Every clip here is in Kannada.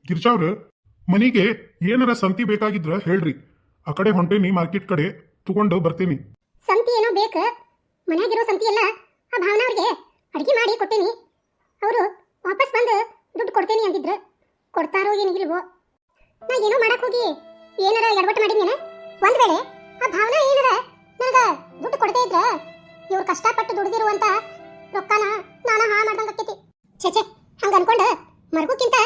ಗಿರ್ಜಾವ್ರ ಮನಿಗೆ ಏನಾರ ಸಂತಿ ಬೇಕಾಗಿದ್ರ ಹೇಳ್ರಿ, ಆ ಕಡೆ ಹೊಂಟೇನಿ, ಮಾರ್ಕೆಟ್ ಕಡೆ ತಗೊಂಡು ಬರ್ತೀನಿ. ಸಂತಿ ಏನೋ ಬೇಕ, ಮನ್ಯಾಗಿರೋ ಸಂತಿ ಎಲ್ಲ ಆ ಭಾವನಾ ಅವ್ರಿಗೆ ಅಡಿಗೆ ಮಾಡಿ ಕೊಟ್ಟೇನಿ. ಅವರು ವಾಪಸ್ ಬಂದು ದುಡ್ಡು ಕೊಡ್ತೇನೆ ಅಂತಿದ್ರು. ಕೊಡ್ತಾರೋ ಏನಿಲ್ವೋ, ನಾ ಏನೋ ಮಾಡಕ್ ಹೋಗಿ ಏನಾರ ಎಡವಟ್ಟು ಮಾಡಿದ್ನೇನ. ಒಂದ್ ವೇಳೆ ಆ ಭಾವನಾ ಏನಾರ ನನಗ ದುಡ್ಡು ಕೊಡ್ತೇ ಇದ್ರ ಇವ್ರು ಕಷ್ಟಪಟ್ಟು ದುಡ್ದಿರುವಂತ ರೊಕ್ಕನ ನಾನ ಹಾ ಮಾಡ್ದಂಗ ಆಕೈತಿ. ಛೆ ಹಂಗ ಅನ್ಕೊಂಡ ಮರ್ಗುಕ್ಕಿಂತ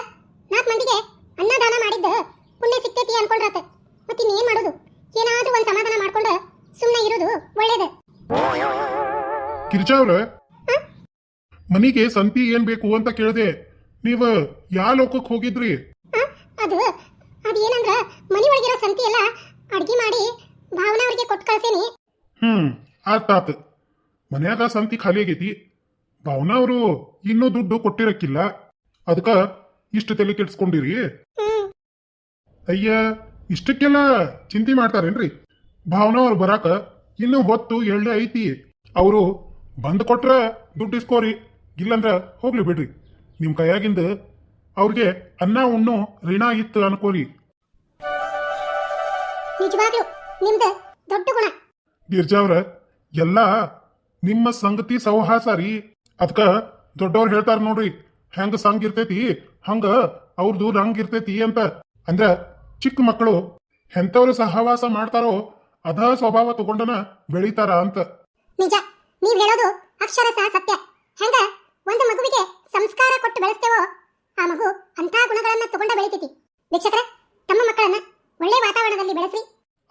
4 ಮಂದಿಗೆ ಅನ್ನದಾನ ಮಾಡಿದ್ದ ಪುಣ್ಯ ಸಿಕ್ತೈತಿ ಅನ್ಕೊಂಡ್ರಾತ. ಮತ್ತಿನ್ನೇನ್ ಮಾಡೋದು, ಏನಾದ್ರೂ ಒಂದ್ ಸಮಾಧಾನ ಮಾಡ್ಕೊಂಡ ಸುಮ್ಮನೆ ಇರೋದು ಒಳ್ಳೇದು. ಗಿರ್ಜಾವ್ರ ಮನಿಗೆ ಸಂತಿ ಏನ್ ಬೇಕು ಅಂತ ಕೇಳ್ದೆ, ನೀವ ಯಾ ಲೋಕಕ್ಕೆ ಹೋಗಿದ್ರಿ? ಅದು ಏನಂದ್ರ ಮನಿ ಒಳಗಿರೋ ಸಂತಿ ಎಲ್ಲ ಅಡ್ಗಿ ಮಾಡಿ ಭಾವನಾ ಅವ್ರಿಗೆ ಕೊಟ್ಟು ಕಳ್ಸೇನಿ. ಆತಾತ. ಮನ್ಯಾಗ ಸಂತಿ ಖಾಲಿ ಆಗೈತಿ, ಭಾವನಾ ಅವರು ಇನ್ನೂ ದುಡ್ಡು ಕೊಟ್ಟಿರಕ್ಕಿಲ್ಲ, ಅದಕ್ಕ ಇಷ್ಟು ತಲೆ ಕೆಡ್ಸ್ಕೊಂಡಿರಿ. ಅಯ್ಯ, ಇಷ್ಟಕ್ಕೆಲ್ಲ ಚಿಂತೆ ಮಾಡ್ತಾರೇನ್ರಿ? ಭಾವನಾ ಅವ್ರು ಬರಾಕ ಇನ್ನೂ ಹೊತ್ತು ಎಳ್ಳೆ ಐತಿ. ಅವರು ಬಂದ್ ಕೊಟ್ರ ದುಡ್ಡು ಇಸ್ಕೋರಿ, ಇಲ್ಲಂದ್ರ ಹೋಗ್ಲಿ ಬಿಡ್ರಿ. ನಿಮ್ ಕೈಯಾಗಿಂದ ಅವ್ರಿಗೆ ಅನ್ನ ಉಣ್ಣು ಋಣ ಇತ್ತು ಅನ್ಕೋರಿ. ನಿಜವಾಗ್ಲೂ ನಿಮ್ದು ದೊಡ್ಡ ಗುಣ. ಗಿರ್ಜಾವ್ರ ಎಲ್ಲ ನಿಮ್ಮ ಸಂಗತಿ ಸೌಹಾಸ ರೀ. ಅದಕ್ಕ ದೊಡ್ಡವ್ರು ಹೇಳ್ತಾರ ನೋಡ್ರಿ, ಹೆಂಗ ಸಂಗ್ ಇರ್ತೈತಿ ಹಂಗ ಅವ್ರದ್ದು ರಂಗ್ ಇರ್ತೈತಿ ಅಂತ. ಅಂದ್ರ ಚಿಕ್ಕ ಮಕ್ಕಳು ಎಂತವ್ರು ಸಹವಾಸ ಮಾಡ್ತಾರೋ ಅದ ಸ್ವಭಾವ ತಗೊಂಡನ ಬೆಳಿತಾರ ಅಂತ. ನಿಜ, ನೀವ್ ಹೇಳೋದು ಅಕ್ಷರಶಃ ಸತ್ಯ. ಹೆಂಗ ಒಂದು ಮಗುವಿಗೆ ಸಂಸ್ಕಾರ ಕೊಟ್ಟು ಬೆಳೆಸ್ತೇವೋ ಆ ಮಗು ಅಂತ ಗುಣಗಳನ್ನ ತಗೊಂಡ ಬೆಳಿತೈತಿ. ವೀಕ್ಷಕರ, ತಮ್ಮ ಮಕ್ಕಳನ್ನ ಒಳ್ಳೆ ವಾತಾವರಣದಲ್ಲಿ ಬೆಳೆಸ್ರಿ,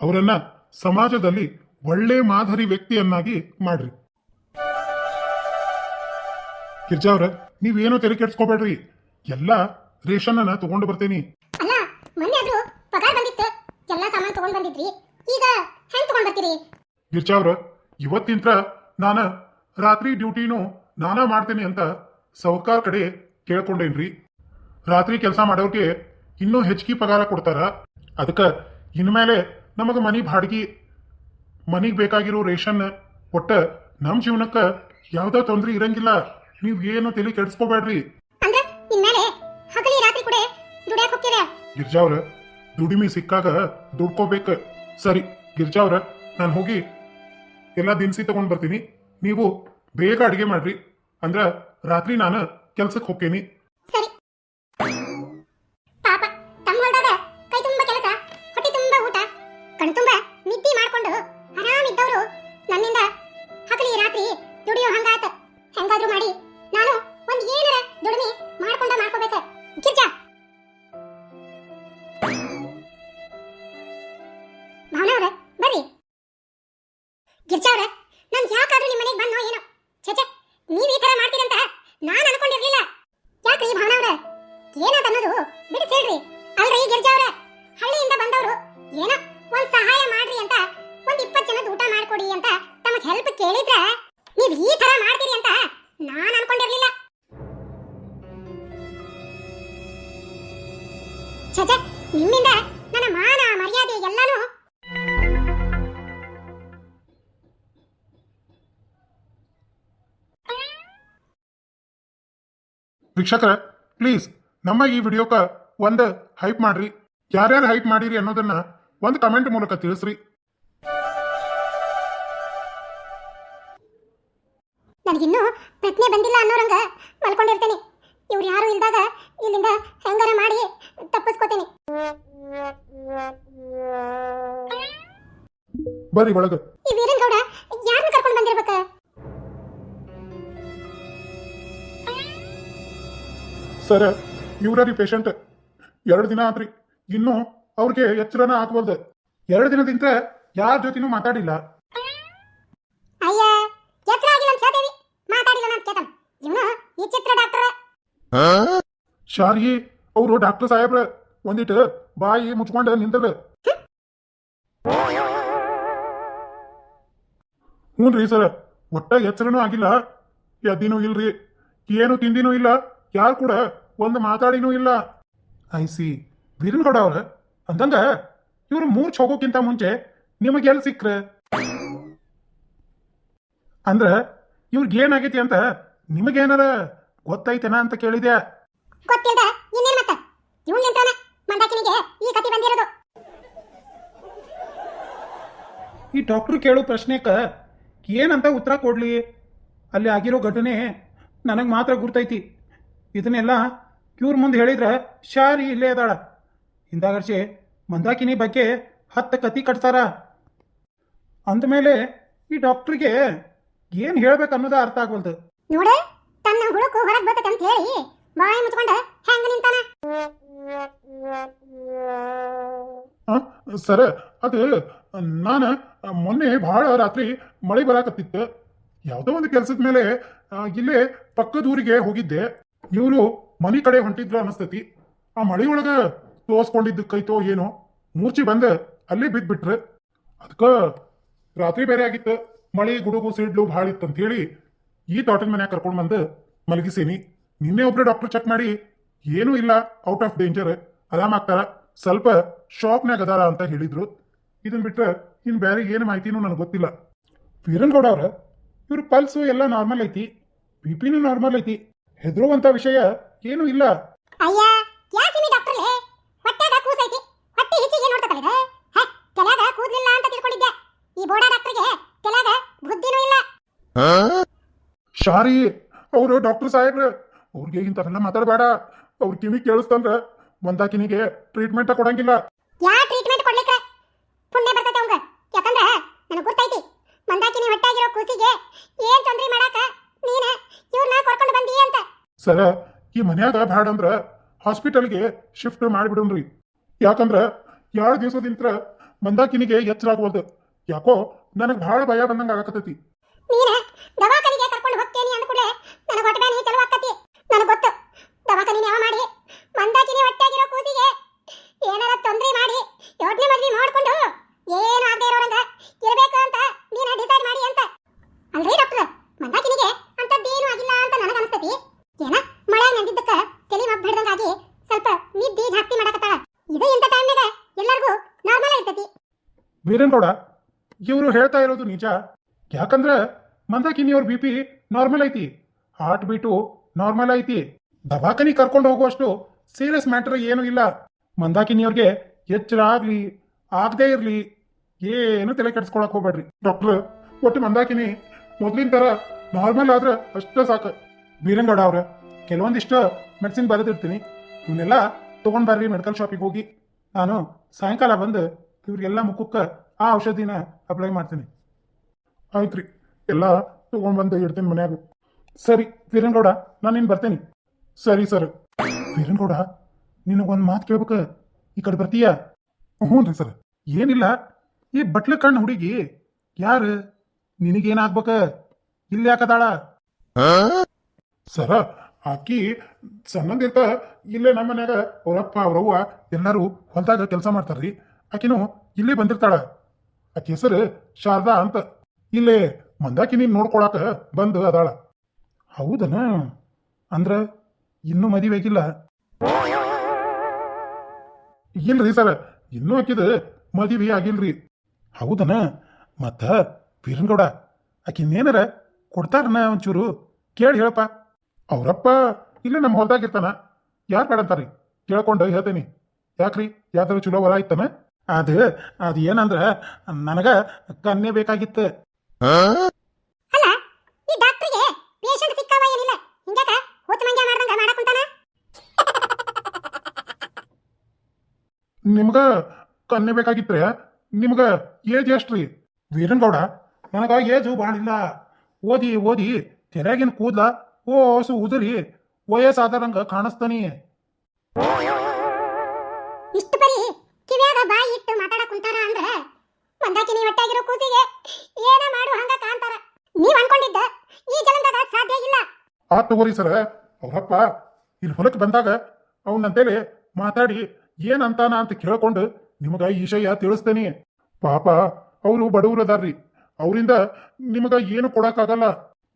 ಅವರನ್ನ ಸಮಾಜದಲ್ಲಿ ಒಳ್ಳೆ ಮಾದರಿ ವ್ಯಕ್ತಿಯನ್ನಾಗಿ ಮಾಡ್ರಿ. ಗಿರ್ಜಾವ್ರ ನೀವೇನು ತೆರೆ ಕೆಡ್ಸ್ಕೋಬೇಡ್ರಿ, ಎಲ್ಲ ರೇಷನ್ ಅನ್ನ ತಗೊಂಡು ಬರ್ತೇನಿ. ಅಲ್ಲ, ಮೊನ್ನೆ ಆದ್ರೂ ಪಗಾರ ಬಂದಿತ್ತು, ಎಲ್ಲ ಸಾಮಾನು ತಗೊಂಡ್ ಬಂದಿದ್ರಿ, ಈಗ ಹೆಂಗ್ ತಗೊಂಡ್ ಬರ್ತೀರಿ? ಗಿರ್ಜಾವ್ರ ಇವತ್ತಿಂತ್ರ ನಾನ ರಾತ್ರಿ ಡ್ಯೂಟಿನೂ ನಾನ ಮಾಡ್ತೇನೆ ಅಂತ ಸೌಕಾರ ಕಡೆ ಕೇಳ್ಕೊಂಡೇನ್ರಿ. ರಾತ್ರಿ ಕೆಲಸ ಮಾಡೋರ್ಗೆ ಇನ್ನೂ ಹೆಚ್ಚಿಗೆ ಪಗಾರ ಕೊಡ್ತಾರ. ಅದಕ್ಕ ಇನ್ಮೇಲೆ ನಮಗ ಮನಿ ಬಾಡಿಗೆ, ಮನಿಗ್ ಬೇಕಾಗಿರೋ ರೇಷನ್, ಒಟ್ಟ ನಮ್ ಜೀವನಕ್ಕ ಯಾವ್ದೋ ತೊಂದ್ರೆ ಇರಂಗಿಲ್ಲ. ನೀವ್ ಏನು ತಲೆ ಕೆಡ್ಸ್ಕೋಬೇಡ್ರಿ. ಅಂದ್ರೆ ಇನ್ಮೇಲೆ ಹಗಲಿ ರಾತ್ರಿ ಕೂಡ ದುಡಿಯಾಕ ಹೋಗ್ತೀರಾ? ಗಿರ್ಜಾವ್ರ ದುಡಿಮೆ ಸಿಕ್ಕಾಗ ದುಡ್ಕೋಬೇಕ. ಸರಿ ಗಿರ್ಜಾವ್ರ, ನಾನು ಹೋಗಿ ಎಲ್ಲಾ ದಿನಸಿ ತಗೊಂಡ್ ಬರ್ತೀನಿ, ನೀವು ಬೇಗ ಅಡಿಗೆ ಮಾಡ್ರಿ, ಅಂದ್ರ ರಾತ್ರಿ ನಾನು ಕೆಲ್ಸಕ್ಕೆ ಹೋಗ್ತೇನಿ. ಸರಿ. ಪಾಪ ತಮ್ಮ ಹೊಲ್ದಾಗ ಕೈ ತುಂಬಾ ಕೆಲಸ, ಹೊಟ್ಟೆ ತುಂಬಾ ಊಟ, ಕಣ್ ತುಂಬಾ ನಿದ್ದೆ ಮಾಡ್ಕೊಂಡು ಆರಾಮಿದ್ದವರು ನನ್ನಿಂದ ಹಗಲಿ ರಾತ್ರಿ ದುಡಿಯೋ ಹಂಗಾತ. ಹೆಂಗಾದ್ರೂ ಮಾಡಿ ನಾನು ಒಂದ್ ಏನಾರ ದುಡಿಮೆ ಮಾಡ್ಕೋಬೇಕ. ಗಿರ್ಜಾ, ಭಾವನಾ ಅವ್ರೆ ಬರ್ರಿ. ಗಿರ್ಜಾ ಅವ್ರೆ, ನಾನ್ ಯಾಕಾದ್ರೂ ನಿಮ್ಮ ಮನೆಗೆ ಬಂದೋ ಏನೋ. ಛೆ ನೀವ್ ಈ ತರ ಮಾಡ್ತೀರಂತ ನಾನ್ ಅನ್ಕೊಂಡಿರ್ಲಿಲ್ಲ. ಯಾಕ್ರಿ ಭಾವನಾ ಅವ್ರೆ, ಏನಾದ ಅನ್ನೋದು ಬಿಡಿಸಿ ಹೇಳ್ರಿ. ಅಲ್ರಿ ಗಿರ್ಜಾ ಅವ್ರೆ, ಹಳ್ಳಿಯಿಂದ ಬಂದವರು ಏನೋ ಒಂದ್ ಸಹಾಯ ಮಾಡ್ರಿ ಅಂತ ಒಂದ್ 20 ಜನದ ಊಟ ಮಾಡ್ಕೊಡಿ ಅಂತ ತಮಗ್ ಹೆಲ್ಪ್ ಕೇಳಿದ್ರ ನೀವ್ ಈ ತರ ಮಾಡ್ತೀರಿ ಅಂತ ನಾನ್ ಅನ್ಕೊಂಡಿರ್ಲಿಲ್ಲ. ಛೆ ನಿಮ್ಮಿಂದ ನನ್ನ ಮಾನ ಮರ್ಯಾದೆ ಎಲ್ಲಾನು. ವೀಕ್ಷಕರ ಪ್ಲೀಸ್ ನಮ್ಮ ಈ ವಿಡಿಯೋಕ ಒಂದು ಹೈಪ್ ಮಾಡ್ರಿ. ಯಾರ್ಯಾರು ಹೈಪ್ ಮಾಡಿರಿ ಅನ್ನೋದನ್ನ ಒಂದು ಕಮೆಂಟ್ ಮೂಲಕ ತಿಳಿಸ್ರಿ. ನನಗಿನ್ನೂ ಪ್ರಜ್ಞೆ ಬಂದಿಲ್ಲ ಅನ್ನೋರಂಗ ಮಲ್ಕೊಂಡಿರ್ತೇನೆ. ಇವ್ರು ಯಾರು ಇಲ್ದಾಗ ಇಲ್ಲಿಂದ ಹೆಂಗಾರ ಮಾಡಿ ತಪ್ಪಿಸ್ಕೋತೇನೆ. ಬರ್ರಿ ಒಳಗ. ಈ ವೀರನ್ ಗೌಡ ಯಾರನ್ನ ಕರ್ಕೊಂಡು ಬಂದಿರ್ಬೇಕ? ಸರ್, ಇವ್ರಿ ಪೇಷಂಟ್ 2 ದಿನ ಆತ್ರಿ, ಇನ್ನೂ ಅವ್ರಿಗೆ ಎಚ್ಚರನ ಆಗ್ಬಲ್ದು. 2 ದಿನದಿಂದ ಯಾರ ಜೊತೆನೂ ಮಾತಾಡಿಲ್ಲ. ಅಯ್ಯ, ಎಚ್ಚರ ಆಗಿಲ್ಲ ಅಂತ ಹೇಳ್ತೇವಿ, ಮಾತಾಡಿಲ್ಲ ಅಂತ ಕೇಳ್ತಾನ. ಇವನು ಈ ಚಿತ್ರ ಡಾಕ್ಟರ್. ಶಾರ್ಗಿ ಅವರು ಡಾಕ್ಟರ್ ಸಾಹೇಬ್ರ ಒಂದಿಟ್ಟು ಬಾಯಿ ಮುಚ್ಕೊಂಡ ನಿಂತದ. ಹ್ಞೂನ್ರಿ ಸರ್, ಒಟ್ಟ ಎಚ್ಚರನೂ ಆಗಿಲ್ಲ, ಎದ್ದಿನೂ ಇಲ್ರಿ, ಏನು ತಿಂದಿನೂ ಇಲ್ಲ, ಯಾರು ಕೂಡ ಒಂದು ಮಾತಾಡಿನೂ ಇಲ್ಲ. ಐಸಿ ವೀರನ್ಗೌಡ ಅವ್ರ ಅಂದಂಗ ಇವ್ರು ಮೂರ್ಛ ಹೋಗೋಕ್ಕಿಂತ ಮುಂಚೆ ನಿಮಗೆ ಎಲ್ಲಿ ಸಿಕ್ಕ್ರ? ಅಂದ್ರ ಇವ್ರಿಗೆ ಏನಾಗೈತಿ ಅಂತ ನಿಮಗೇನಾರ ಗೊತ್ತೈತೆನಾ ಅಂತ ಕೇಳಿದ್ಯಾ? ಗೊತ್ತಿಲ್ದ ಇನ್ನೇನ್ ಮತ್ತ ಇವನ್ ನಿಂತಾನ ಮಂದಾಕಿನಿಗೆ ಈ ಕತಿ ಬಂದಿರೋದು. ಈ ಡಾಕ್ಟ್ರು ಕೇಳೋ ಪ್ರಶ್ನೆಕ ಏನಂತ ಉತ್ತರ ಕೊಡ್ಲಿ? ಅಲ್ಲಿ ಆಗಿರೋ ಘಟನೆ ನನಗೆ ಮಾತ್ರ ಗುರ್ತೈತಿ. ಇದನ್ನೆಲ್ಲ ಇವ್ರ ಮುಂದೆ ಹೇಳಿದ್ರೆ ಶಾರಿ ಇಲ್ಲೇ ಅದಾಳ. ಹಿಂದಾಗರ್ಷೆ ಮಂದಾಕಿನಿ ಬಗ್ಗೆ 10 ಕತಿ ಕಟ್ತಾರ. ಅಂದಮೇಲೆ ಈ ಡಾಕ್ಟ್ರಿಗೆ ಏನು ಹೇಳ್ಬೇಕು ಅನ್ನೋದ ಅರ್ಥ ಆಗ್ವಲ್ದು. ನೋಡ ತನ್ನ ಹುಡುಕು ಹೊರಗೆ ಬರ್ತೈತೆ ಅಂತ ಹೇಳಿ ಬಾಯಿ ಮುಚ್ಕೊಂಡ ಹೆಂಗ ನಿಂತಾನ. ಸರ ಅದು ನಾನು ಮೊನ್ನೆ ಭಾಳ ರಾತ್ರಿ ಮಳೆ ಬರಾಕತ್ತಿತ್ತು. ಯಾವುದೋ ಒಂದು ಕೆಲಸದ ಮೇಲೆ ಇಲ್ಲೇ ಪಕ್ಕದ ಊರಿಗೆ ಹೋಗಿದ್ದೆ. ಇವರು ಮನೆ ಕಡೆ ಹೊಂಟಿದ್ರ ಅನಿಸ್ತತಿ. ಆ ಮಳೆಯೊಳಗ ತೋರ್ಸ್ಕೊಂಡಿದ್ದಕ್ಕೈತೋ ಏನೋ ಮೂರ್ಛೆ ಬಂದ ಅಲ್ಲೇ ಬಿದ್ಬಿಟ್ರೆ. ಅದಕ್ಕೆ ರಾತ್ರಿ ಬೇರೆ ಆಗಿತ್ತು, ಮಳೆ ಗುಡುಗು ಸಿಡ್ಲು ಭಾಳ ಇತ್ತು ಅಂತ ಹೇಳಿ ಈ ತೋಟದ ಮನ್ಯಾಗ ಕರ್ಕೊಂಡು ಬಂದು ಮಲಗಿಸೀನಿ. ನಿನ್ನೆ ಒಬ್ರು ಡಾಕ್ಟರ್ ಚೆಕ್ ಮಾಡಿ ಏನೂ ಇಲ್ಲ, ಔಟ್ ಆಫ್ ಡೇಂಜರ್, ಆರಾಮಾಗ್ತಾರ, ಸ್ವಲ್ಪ ಶಾಕ್ನಾಗ ಅದಾರ ಅಂತ ಹೇಳಿದ್ರು. ಇದನ್ ಬಿಟ್ರೆ ಇನ್ನು ಬೇರೆ ಏನು ಮಾಹಿತಿನೂ ನನಗೆ ಗೊತ್ತಿಲ್ಲ. ವೀರನ್ಗೌಡ ಅವ್ರ ಇವ್ರ ಪಲ್ಸು ಎಲ್ಲ ನಾರ್ಮಲ್ ಐತಿ, ಬಿ ಪಿನೂ ನಾರ್ಮಲ್ ಐತಿ, ಹೆದರುವಂತ ವಿಷಯ ಏನೂ ಇಲ್ಲ. ಅಯ್ಯ ಯಾಸಿಮಿ ಡಾಕ್ಟರ್ಲೆ ಹೊಟ್ಟೆಗ ಕೂಸೈತಿ, ಹೊಟ್ಟೆ ಹೆಚ್ಚಿಗೆ ನೋಡ್ತಕಲಿದ ತಲೆಗ ಕೂದಲಿಲ್ಲ ಅಂತ ತಿಳ್ಕೊಂಡಿದ್ದೆ. ಈ ಬೋಡಾ ಡಾಕ್ಟರ್ಗೆ ತಲೆಗ ಬುದ್ಧಿನೂ ಇಲ್ಲ. ಶಾರಿ ಅವರು ಡಾಕ್ಟರ್ ಸಾಹೇಬ್ರ, ಅವ್ರಿಗೆ ಇಂಥವೆಲ್ಲ ಮಾತಾಡಬೇಡ. ಅವ್ರ ಕಿವಿ ಕೇಳಿಸ್ತಂದ್ರ ಮಂದಾಕಿನಿಗೆ ಟ್ರೀಟ್ಮೆಂಟ್ ಕೊಡಂಗಿಲ್ಲ. ಯಾ ಟ್ರೀಟ್ಮೆಂಟ್ ಕೊಡ್ಲಿಕ್ಕೆ ಪುಣ್ಯ ಬರ್ತೈತೆ ಅವಂಗ. ಯಾಕಂದ್ರೆ ನನಗೆ ಗೊತ್ತೈತಿ ಮಂದಾಕಿನಿ ಹೊಟ್ಟಾಗಿರೋ ಕೂಸಿಗೆ ಏನ್ ತೊಂದ್ರೆ ಮಾಡಾಕ ನೀನ ಇವ್ರನ್ನ ಕರ್ಕೊಂಡು ಬಂದಿ ಅಂತ. ಸರ ಈ ಮನ್ಯಾಗ ಬ್ಯಾಡ ಅಂದ್ರ ಹಾಸ್ಪಿಟಲ್ಗೆ ಶಿಫ್ಟ್ ಮಾಡಿಬಿಡೋಣ್ರಿ. ಯಾಕಂದ್ರ 2 ದಿವಸದಿಂದ ಮಂದಾಕಿನಿಗೆ ಎಚ್ಚರ ಆಗ್ವಲ್ದು. ಯಾಕೋ ನನಗೆ ಭಾಳ ಭಯ ಬಂದಂಗ ಆಗಕತ್ತೈತಿ. ನೀನ ದವಾಖಾನಿಗೆ ಕರ್ಕೊಂಡು ಹೋಗ್ತೇನಿ ಅಂದ್ಕೂಡ್ಲೆ ನನಗೆ ಹೊಟ್ಟೆ ಬ್ಯಾನಿ ಚಲೋ ಆಕತಿ. ನನಗೆ ಗೊತ್ತು ದವಾಖಾನಿ ಯಾವ ಮಾಡಿ ಮಂದಾಕಿನಿ ಹೊಟ್ಟಾಗಿರೋ ಕೂಸಿಗೆ ಏನಾರ ತೊಂದ್ರೆ ಮಾಡಿ 8ನೇ ಮದ್ವೆ ಮಾಡ್ಕೊಂಡು ಏನು ಆಗದೆ ಇರೋರಂಗ ಇರಬೇಕು ಅಂತ ನೀನ ಡಿಸೈಡ್ ಮಾಡಿ ಅಂತ. ಅಲ್ರಿ ಡಾಕ್ಟರ್, ಮಂದಾಕಿನಿಗೆ ಅಂತದ್ದೇನು ಆಗಿಲ್ಲ ಅಂತ ನನಗೆ ಅನಿಸ್ತತಿ. ಏನ ಮಳೆ ನಂದಿದ್ದಕ್ಕ ತಲೆ ಮಬ್ಬ ಹಿಡ್ದಂಗಾಗಿ ಸ್ವಲ್ಪ ನಿದ್ದೆ ಜಾಸ್ತಿ ಮಾಡಕತ್ತಾಳ. ಇದು ಇಂಥ ಟೈಮ್ನಾಗ ಎಲ್ಲರಿಗೂ ನಾರ್ಮಲ್ ಐತತಿ. ವೀರನ್ಗೌಡ ಇವರು ಹೇಳ್ತಾ ಇರೋದು ನಿಜ. ಯಾಕಂದ್ರ ಮಂದಾಕಿನಿಯವ್ರ ಬಿ ಪಿ ನಾರ್ಮಲ್ ಐತಿ, ಹಾರ್ಟ್ ಬೀಟು ನಾರ್ಮಲ್ ಐತಿ. ದವಾಖಾನಿ ಕರ್ಕೊಂಡು ಹೋಗುವಷ್ಟು ಸೀರಿಯಸ್ ಮ್ಯಾಟರ್ ಏನೂ ಇಲ್ಲ. ಮಂದಾಕಿನಿಯವ್ರಿಗೆ ಎಚ್ಚರ ಆಗ್ಲಿ ಆಗದೆ ಇರ್ಲಿ ಏನು ತಲೆ ಕೆಡಿಸ್ಕೊಳಕ್ ಹೋಗ್ಬೇಡ್ರಿ. ಡಾಕ್ಟರ್ ಒಟ್ಟು ಮಂದಾಕಿನಿ ಮೊದ್ಲಿನ ತರ ನಾರ್ಮಲ್ ಆದ್ರೆ ಅಷ್ಟೇ ಸಾಕು. ವೀರನ್ಗೌಡ ಅವ್ರ ಕೆಲವೊಂದಿಷ್ಟು ಮೆಡಿಸಿನ್ ಬರೆದಿರ್ತೀನಿ, ಇವನ್ನೆಲ್ಲ ತೊಗೊಂಡ್ ಬರ್ರಿ ಮೆಡಿಕಲ್ ಶಾಪಿಗೆ ಹೋಗಿ. ನಾನು ಸಾಯಂಕಾಲ ಬಂದು ಇವ್ರಿಗೆಲ್ಲ ಮುಖಕ್ಕೆ ಆ ಔಷಧಿನ ಅಪ್ಲೈ ಮಾಡ್ತೀನಿ. ಆಯ್ತ್ರಿ, ಎಲ್ಲ ತೊಗೊಂಡ್ಬಂದು ಇಡ್ತೀನಿ ಮನ್ಯಾಗ. ಸರಿ ವೀರನ್ಗೌಡ, ನಾನು ಇನ್ನು ಬರ್ತೇನೆ. ಸರಿ ಸರ್. ವೀರನ್ಗೌಡ ನಿನಗೊಂದು ಮಾತು ಕೇಳ್ಬೇಕ, ಈ ಕಡೆ ಬರ್ತೀಯ? ಹ್ಞೂ ರೀ ಸರ್. ಏನಿಲ್ಲ, ಈ ಬಟ್ಲ ಕಣ್ಣು ಹುಡುಗಿ ಯಾರು? ನಿನಗೇನಾಗ್ಬೇಕ? ಇಲ್ಲಿ ಯಾಕದಾಳ? ಸರ ಆಕಿ ಸಣ್ಣದಿರ್ತ ಇಲ್ಲೇ ನಮ್ಮ ಮನ್ಯಾಗ ಅವರಪ್ಪ ಅವ್ರವ್ವ ಎಲ್ಲರೂ ಹೊಲದಾಗ ಕೆಲಸ ಮಾಡ್ತಾರ್ರಿ. ಆಕಿನೂ ಇಲ್ಲೇ ಬಂದಿರ್ತಾಳ. ಆಕಿ ಹೆಸರು ಶಾರದಾ ಅಂತ. ಇಲ್ಲೇ ಮಂದಾಕಿನಿ ನೋಡ್ಕೊಳಕ ಬಂದು ಅದಾಳ. ಹೌದನ? ಅಂದ್ರ ಇನ್ನೂ ಮದುವೆ ಆಗಿಲ್ಲ? ಇಲ್ರಿ ಸರ್, ಇನ್ನೂ ಆಕಿದ ಮದುವೆ ಆಗಿಲ್ರಿ. ಹೌದನ? ಮತ್ತ ವೀರನ್ಗೌಡ ಆಕಿನ್ನೇನಾರ ಕೊಡ್ತಾರನ ಒಂಚೂರು ಕೇಳಿ ಹೇಳಪ್ಪ. ಅವರಪ್ಪ ಇಲ್ಲೇ ನಮ್ಮ ಹೊಲ್ದಾಗಿರ್ತಾನ, ಯಾರು ಬೇಡಂತಾರಿ ಕೇಳ್ಕೊಂಡು ಹೇಳ್ತೇನಿ. ಯಾಕ್ರಿ, ಯಾವ್ದಾರು ಚಲೋ ವರ ಆಯ್ತಾನ? ಅದು ಏನಂದ್ರ ನನಗ ಕನ್ಯೆ ಬೇಕಾಗಿತ್ತು. ಅಲ್ಲ ಈ ಡಾಕ್ಟರ್ಗೆ ಪೇಷಂಟ್ ಸಿಕ್ಕಾವ ಏನಿಲ್ಲ, ಹಿಂಗಾಕ ಹುಚ್ಚ ಮಂಗ್ಯ ಮಾಡ್ದಂಗ ಮಾಡಕುಂತಾನ. ನಿಮ್ಗ ಕನ್ಯೆ ಬೇಕಾಗಿತ್ರೆ ನಿಮ್ಗ ಏಜ್ ಎಷ್ಟ್ರಿ? ವೀರನ್ಗೌಡ ನನಗ ಏಜು ಭಾಳ ಇಲ್ಲ. ಓದಿ ಓದಿ ತೆರೆಗಿನ ಕೂದ್ಲ ಓಸು ಉದುರಿ ವಯಸ್ಸಾದರಂಗ ಕಾಣಿಸ್ತಾನಿ. ಇಷ್ಟು ಬರೀ ಕಿವ್ಯಾಗ ಬಾಯಿ ಇಟ್ಟು ಮಾತಾಡಕ್ ಕುಂತಾರ ಅಂದ್ರ ಮಂದಾಕಿನಿ ಹೊಟ್ಟಾಗಿರೋ ಕೂಸಿಗೆ ಏನ ಮಾಡು ಹಂಗ ಕಾಣ್ತಾರ. ನೀವ್ ಅನ್ಕೊಂಡಿದ್ದ ಈ ಜನ್ಮದಾಗ ಸಾಧ್ಯ ಇಲ್ಲ. ಆ ತಗೋರಿ ಸರ, ಅವರಪ್ಪ ಇಲ್ಲಿ ಹೊಲಕ್ಕೆ ಬಂದಾಗ ಅವನಂತೇಳಿ ಮಾತಾಡಿ ಏನಂತಾನ ಅಂತ ಕೇಳ್ಕೊಂಡು ನಿಮಗ ಈ ವಿಷಯ ತಿಳಿಸ್ತೇನಿ. ಪಾಪ ಅವರು ಬಡವರು ಅದಾರ್ರಿ, ಅವರಿಂದ ನಿಮಗ ಏನು ಕೊಡಕ್ಕಾಗಲ್ಲ.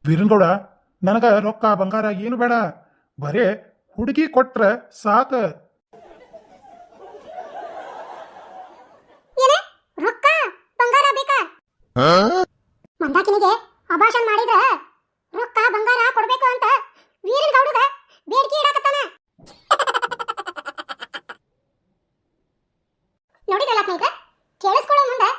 ವೀರನ್ಗೌಡ ನನಗ ರೊಕ್ಕ ಬಂಗಾರ ಏನು ಬೇಡ, ಬರೇ ಹುಡುಗಿ ಕೊಟ್ರ ಸಾಕ. ರೊಕ್ಕ ಬಂಗಾರ ಬೇಕಾ? ಮಂದಾಕಿನಿಗೆ ಅಭಾಷಣ ಮಾಡಿದ್ರ ರೊಕ್ಕ ಬಂಗಾರ ಕೊಡ್ಬೇಕು ಅಂತ ವೀರನ್ಗೌಡಗ ಬೇಡಿಕೆ ಇಡಕತ್ತಾನ. ನೋಡಿದ್ರಲ್ಲ ಸ್ನೇಹಿತ, ಕೇಳಿಸ್ಕೊಳ್ಳೋ ಮುಂದೆ